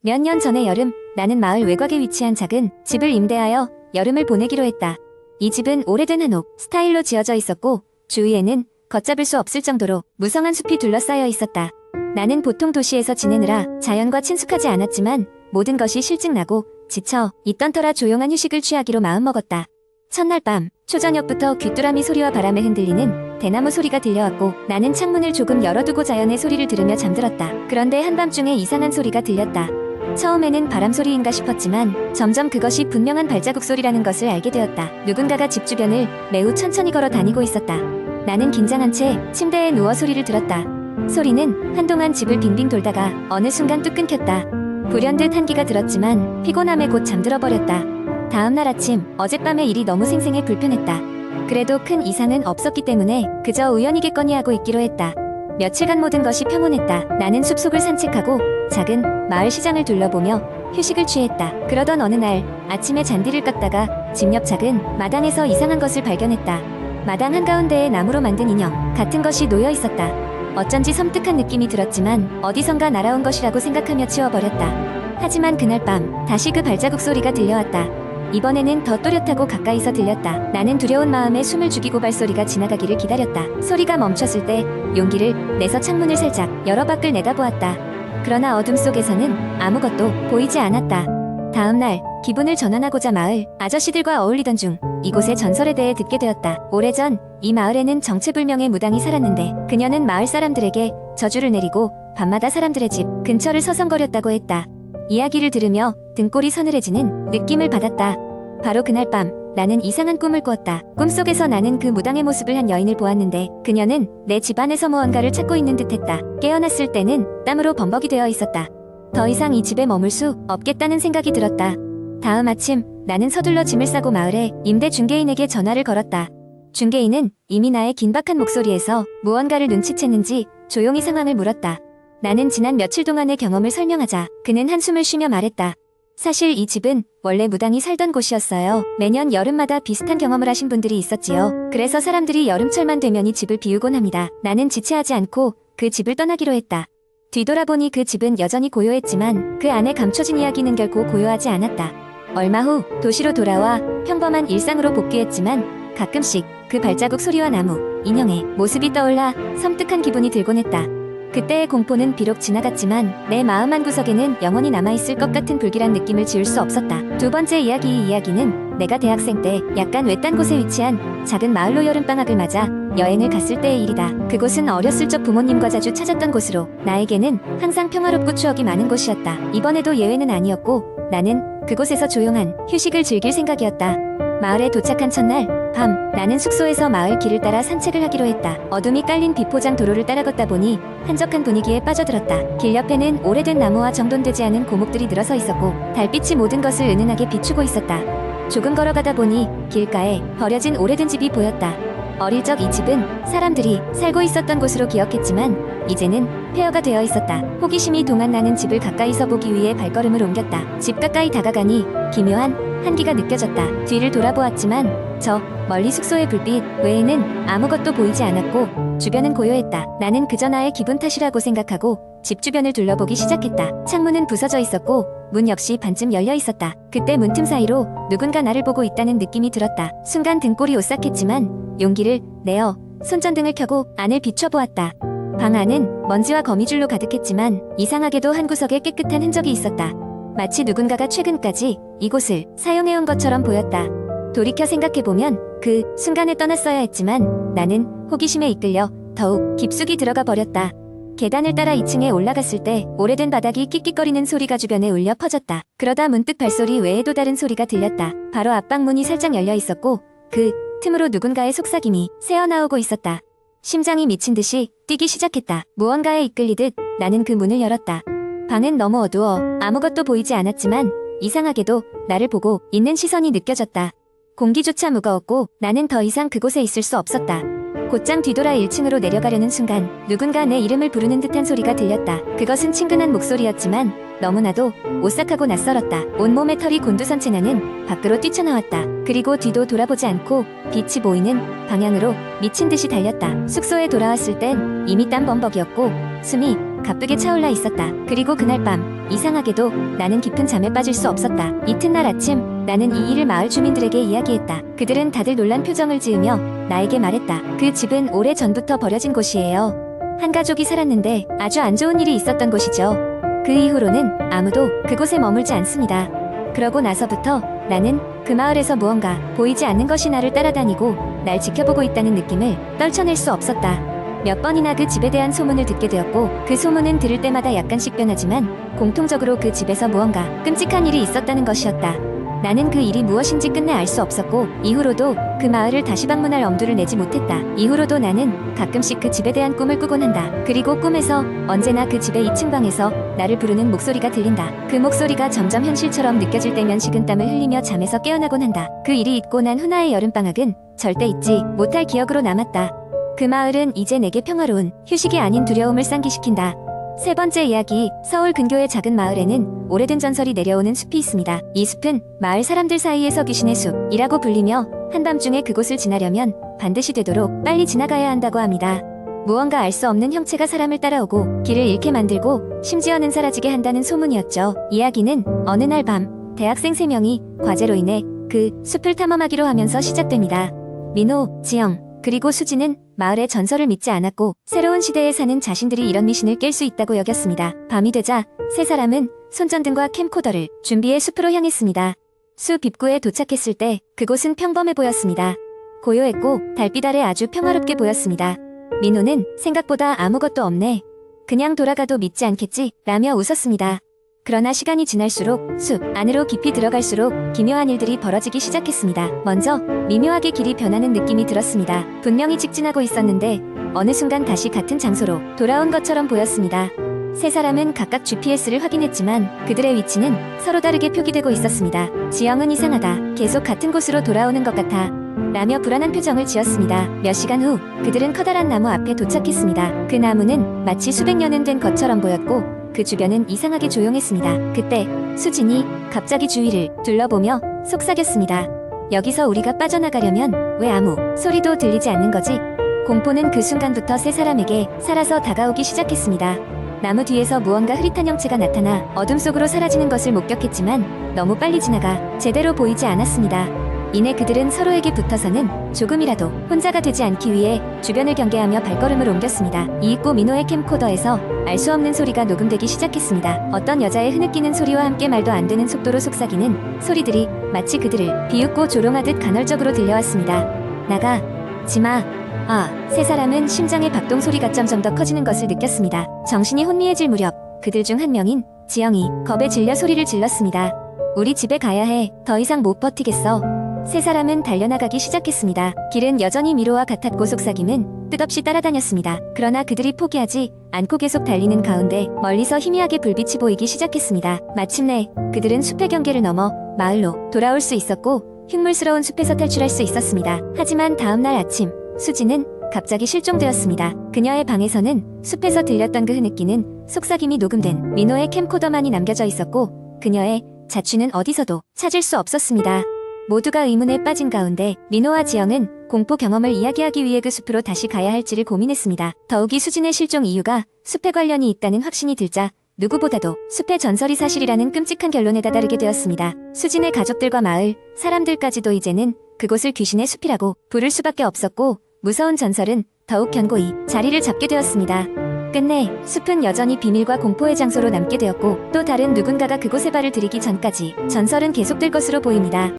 몇 년 전의 여름, 나는 마을 외곽에 위치한 작은 집을 임대하여 여름을 보내기로 했다. 이 집은 오래된 한옥 스타일로 지어져 있었고 주위에는 걷잡을 수 없을 정도로 무성한 숲이 둘러싸여 있었다. 나는 보통 도시에서 지내느라 자연과 친숙하지 않았지만 모든 것이 실증나고 지쳐 있던 터라 조용한 휴식을 취하기로 마음먹었다. 첫날 밤, 초저녁부터 귀뚜라미 소리와 바람에 흔들리는 대나무 소리가 들려왔고 나는 창문을 조금 열어두고 자연의 소리를 들으며 잠들었다. 그런데 한밤중에 이상한 소리가 들렸다. 처음에는 바람 소리인가 싶었지만 점점 그것이 분명한 발자국 소리라는 것을 알게 되었다. 누군가가 집 주변을 매우 천천히 걸어 다니고 있었다. 나는 긴장한 채 침대에 누워 소리를 들었다. 소리는 한동안 집을 빙빙 돌다가 어느 순간 뚝 끊겼다. 불현듯 한기가 들었지만 피곤함에 곧 잠들어 버렸다. 다음날 아침, 어젯밤의 일이 너무 생생해 불편했다. 그래도 큰 이상은 없었기 때문에 그저 우연이겠거니 하고 있기로 했다. 며칠간 모든 것이 평온했다. 나는 숲속을 산책하고 작은 마을 시장을 둘러보며 휴식을 취했다. 그러던 어느 날 아침에 잔디를 깎다가 집 옆 작은 마당에서 이상한 것을 발견했다. 마당 한가운데에 나무로 만든 인형 같은 것이 놓여 있었다. 어쩐지 섬뜩한 느낌이 들었지만 어디선가 날아온 것이라고 생각하며 치워버렸다. 하지만 그날 밤 다시 그 발자국 소리가 들려왔다. 이번에는 더 또렷하고 가까이서 들렸다. 나는 두려운 마음에 숨을 죽이고 발소리가 지나가기를 기다렸다. 소리가 멈췄을 때 용기를 내서 창문을 살짝 열어 밖을 내다보았다. 그러나 어둠 속에서는 아무것도 보이지 않았다. 다음날 기분을 전환하고자 마을 아저씨들과 어울리던 중 이곳의 전설에 대해 듣게 되었다. 오래전 이 마을에는 정체불명의 무당이 살았는데 그녀는 마을 사람들에게 저주를 내리고 밤마다 사람들의 집 근처를 서성거렸다고 했다. 이야기를 들으며 등골이 서늘해지는 느낌을 받았다. 바로 그날 밤 나는 이상한 꿈을 꾸었다. 꿈속에서 나는 그 무당의 모습을 한 여인을 보았는데 그녀는 내 집안에서 무언가를 찾고 있는 듯했다. 깨어났을 때는 땀으로 범벅이 되어 있었다. 더 이상 이 집에 머물 수 없겠다는 생각이 들었다. 다음 아침 나는 서둘러 짐을 싸고 마을의 임대 중개인에게 전화를 걸었다. 중개인은 이미 나의 긴박한 목소리에서 무언가를 눈치챘는지 조용히 상황을 물었다. 나는 지난 며칠 동안의 경험을 설명하자 그는 한숨을 쉬며 말했다. 사실 이 집은 원래 무당이 살던 곳이었어요. 매년 여름마다 비슷한 경험을 하신 분들이 있었지요. 그래서 사람들이 여름철만 되면 이 집을 비우곤 합니다. 나는 지체하지 않고 그 집을 떠나기로 했다. 뒤돌아보니 그 집은 여전히 고요했지만 그 안에 감춰진 이야기는 결코 고요하지 않았다. 얼마 후 도시로 돌아와 평범한 일상으로 복귀했지만 가끔씩 그 발자국 소리와 나무, 인형의 모습이 떠올라 섬뜩한 기분이 들곤 했다. 그때의 공포는 비록 지나갔지만 내 마음 한구석에는 영원히 남아있을 것 같은 불길한 느낌을 지울 수 없었다. 두 번째 이야기. 이 이야기는 내가 대학생 때 약간 외딴 곳에 위치한 작은 마을로 여름방학을 맞아 여행을 갔을 때의 일이다. 그곳은 어렸을 적 부모님과 자주 찾았던 곳으로 나에게는 항상 평화롭고 추억이 많은 곳이었다. 이번에도 예외는 아니었고 나는 그곳에서 조용한 휴식을 즐길 생각이었다. 마을에 도착한 첫날 밤 나는 숙소에서 마을 길을 따라 산책을 하기로 했다. 어둠이 깔린 비포장 도로를 따라 걷다 보니 한적한 분위기에 빠져들었다. 길 옆에는 오래된 나무와 정돈되지 않은 고목들이 늘어서 있었고 달빛이 모든 것을 은은하게 비추고 있었다. 조금 걸어가다 보니 길가에 버려진 오래된 집이 보였다. 어릴 적 이 집은 사람들이 살고 있었던 곳으로 기억했지만 이제는 폐허가 되어 있었다. 호기심이 동한 나는 집을 가까이서 보기 위해 발걸음을 옮겼다. 집 가까이 다가가니 기묘한 한기가 느껴졌다. 뒤를 돌아보았지만 저 멀리 숙소의 불빛 외에는 아무것도 보이지 않았고 주변은 고요했다. 나는 그저 나의 기분 탓이라고 생각하고 집 주변을 둘러보기 시작했다. 창문은 부서져 있었고 문 역시 반쯤 열려 있었다. 그때 문틈 사이로 누군가 나를 보고 있다는 느낌이 들었다. 순간 등골이 오싹했지만 용기를 내어 손전등을 켜고 안을 비춰보았다. 방 안은 먼지와 거미줄로 가득했지만 이상하게도 한 구석에 깨끗한 흔적이 있었다. 마치 누군가가 최근까지 이곳을 사용해온 것처럼 보였다. 돌이켜 생각해보면 그 순간에 떠났어야 했지만 나는 호기심에 이끌려 더욱 깊숙이 들어가 버렸다. 계단을 따라 2층에 올라갔을 때 오래된 바닥이 끽끽거리는 소리가 주변에 울려 퍼졌다. 그러다 문득 발소리 외에도 다른 소리가 들렸다. 바로 앞방 문이 살짝 열려 있었고 그 틈으로 누군가의 속삭임이 새어나오고 있었다. 심장이 미친 듯이 뛰기 시작했다. 무언가에 이끌리듯 나는 그 문을 열었다. 방은 너무 어두워 아무것도 보이지 않았지만 이상하게도 나를 보고 있는 시선이 느껴졌다. 공기조차 무거웠고 나는 더 이상 그곳에 있을 수 없었다. 곧장 뒤돌아 1층으로 내려가려는 순간 누군가 내 이름을 부르는 듯한 소리가 들렸다. 그것은 친근한 목소리였지만 너무나도 오싹하고 낯설었다. 온몸에 털이 곤두선 채 나는 밖으로 뛰쳐나왔다. 그리고 뒤도 돌아보지 않고 빛이 보이는 방향으로 미친 듯이 달렸다. 숙소에 돌아왔을 땐 이미 땀 범벅이었고 숨이 가쁘게 차올라 있었다. 그리고 그날 밤 이상하게도 나는 깊은 잠에 빠질 수 없었다. 이튿날 아침 나는 이 일을 마을 주민들에게 이야기했다. 그들은 다들 놀란 표정을 지으며 나에게 말했다. 그 집은 오래 전부터 버려진 곳이에요. 한 가족이 살았는데 아주 안 좋은 일이 있었던 곳이죠. 그 이후로는 아무도 그곳에 머물지 않습니다. 그러고 나서부터 나는 그 마을에서 무언가 보이지 않는 것이 나를 따라다니고 날 지켜보고 있다는 느낌을 떨쳐낼 수 없었다. 몇 번이나 그 집에 대한 소문을 듣게 되었고 그 소문은 들을 때마다 약간씩 변하지만 공통적으로 그 집에서 무언가 끔찍한 일이 있었다는 것이었다. 나는 그 일이 무엇인지 끝내 알 수 없었고 이후로도 그 마을을 다시 방문할 엄두를 내지 못했다. 이후로도 나는 가끔씩 그 집에 대한 꿈을 꾸곤 한다. 그리고 꿈에서 언제나 그 집의 2층 방에서 나를 부르는 목소리가 들린다. 그 목소리가 점점 현실처럼 느껴질 때면 식은땀을 흘리며 잠에서 깨어나곤 한다. 그 일이 있고 난 후나의 여름방학은 절대 잊지 못할 기억으로 남았다. 그 마을은 이제 내게 평화로운 휴식이 아닌 두려움을 상기시킨다. 세 번째 이야기, 서울 근교의 작은 마을에는 오래된 전설이 내려오는 숲이 있습니다. 이 숲은 마을 사람들 사이에서 귀신의 숲이라고 불리며 한밤중에 그곳을 지나려면 반드시 되도록 빨리 지나가야 한다고 합니다. 무언가 알 수 없는 형체가 사람을 따라오고 길을 잃게 만들고 심지어는 사라지게 한다는 소문이었죠. 이야기는 어느 날 밤 대학생 3명이 과제로 인해 그 숲을 탐험하기로 하면서 시작됩니다. 민호, 지영, 그리고 수지는 마을의 전설을 믿지 않았고 새로운 시대에 사는 자신들이 이런 미신을 깰 수 있다고 여겼습니다. 밤이 되자 세 사람은 손전등과 캠코더를 준비해 숲으로 향했습니다. 숲 입구에 도착했을 때 그곳은 평범해 보였습니다. 고요했고 달빛 아래 아주 평화롭게 보였습니다. 민호는 생각보다 아무것도 없네. 그냥 돌아가도 믿지 않겠지? 라며 웃었습니다. 그러나 시간이 지날수록 숲 안으로 깊이 들어갈수록 기묘한 일들이 벌어지기 시작했습니다. 먼저 미묘하게 길이 변하는 느낌이 들었습니다. 분명히 직진하고 있었는데 어느 순간 다시 같은 장소로 돌아온 것처럼 보였습니다. 세 사람은 각각 GPS를 확인했지만 그들의 위치는 서로 다르게 표기되고 있었습니다. 지영은 이상하다. 계속 같은 곳으로 돌아오는 것 같아. 라며 불안한 표정을 지었습니다. 몇 시간 후 그들은 커다란 나무 앞에 도착했습니다. 그 나무는 마치 수백 년은 된 것처럼 보였고 그 주변은 이상하게 조용했습니다. 그때 수진이 갑자기 주위를 둘러보며 속삭였습니다. 여기서 우리가 빠져나가려면 왜 아무 소리도 들리지 않는 거지? 공포는 그 순간부터 세 사람에게 살아서 다가오기 시작했습니다. 나무 뒤에서 무언가 흐릿한 형체가 나타나 어둠 속으로 사라지는 것을 목격했지만 너무 빨리 지나가 제대로 보이지 않았습니다. 이내 그들은 서로에게 붙어서는 조금이라도 혼자가 되지 않기 위해 주변을 경계하며 발걸음을 옮겼습니다. 이윽고 민호의 캠코더에서 알 수 없는 소리가 녹음되기 시작했습니다. 어떤 여자의 흐느끼는 소리와 함께 말도 안 되는 속도로 속삭이는 소리들이 마치 그들을 비웃고 조롱하듯 간헐적으로 들려왔습니다. 나가, 지마. 세 사람은 심장의 박동 소리가 점점 더 커지는 것을 느꼈습니다. 정신이 혼미해질 무렵 그들 중 한 명인 지영이 겁에 질려 소리를 질렀습니다. 우리 집에 가야 해. 더 이상 못 버티겠어. 세 사람은 달려나가기 시작했습니다. 길은 여전히 미로와 같았고 속삭임은 끝없이 따라다녔습니다. 그러나 그들이 포기하지 않고 계속 달리는 가운데 멀리서 희미하게 불빛이 보이기 시작했습니다. 마침내 그들은 숲의 경계를 넘어 마을로 돌아올 수 있었고 흉물스러운 숲에서 탈출할 수 있었습니다. 하지만 다음날 아침 수지는 갑자기 실종되었습니다. 그녀의 방에서는 숲에서 들렸던 그 흐느끼는 속삭임이 녹음된 민호의 캠코더만이 남겨져 있었고 그녀의 자취는 어디서도 찾을 수 없었습니다. 모두가 의문에 빠진 가운데 민호와 지영은 공포 경험을 이야기하기 위해 그 숲으로 다시 가야 할지를 고민했습니다. 더욱이 수진의 실종 이유가 숲에 관련이 있다는 확신이 들자 누구보다도 숲의 전설이 사실이라는 끔찍한 결론에 다다르게 되었습니다. 수진의 가족들과 마을 사람들까지도 이제는 그곳을 귀신의 숲이라고 부를 수밖에 없었고 무서운 전설은 더욱 견고히 자리를 잡게 되었습니다. 끝내 숲은 여전히 비밀과 공포의 장소로 남게 되었고 또 다른 누군가가 그곳에 발을 들이기 전까지 전설은 계속될 것으로 보입니다.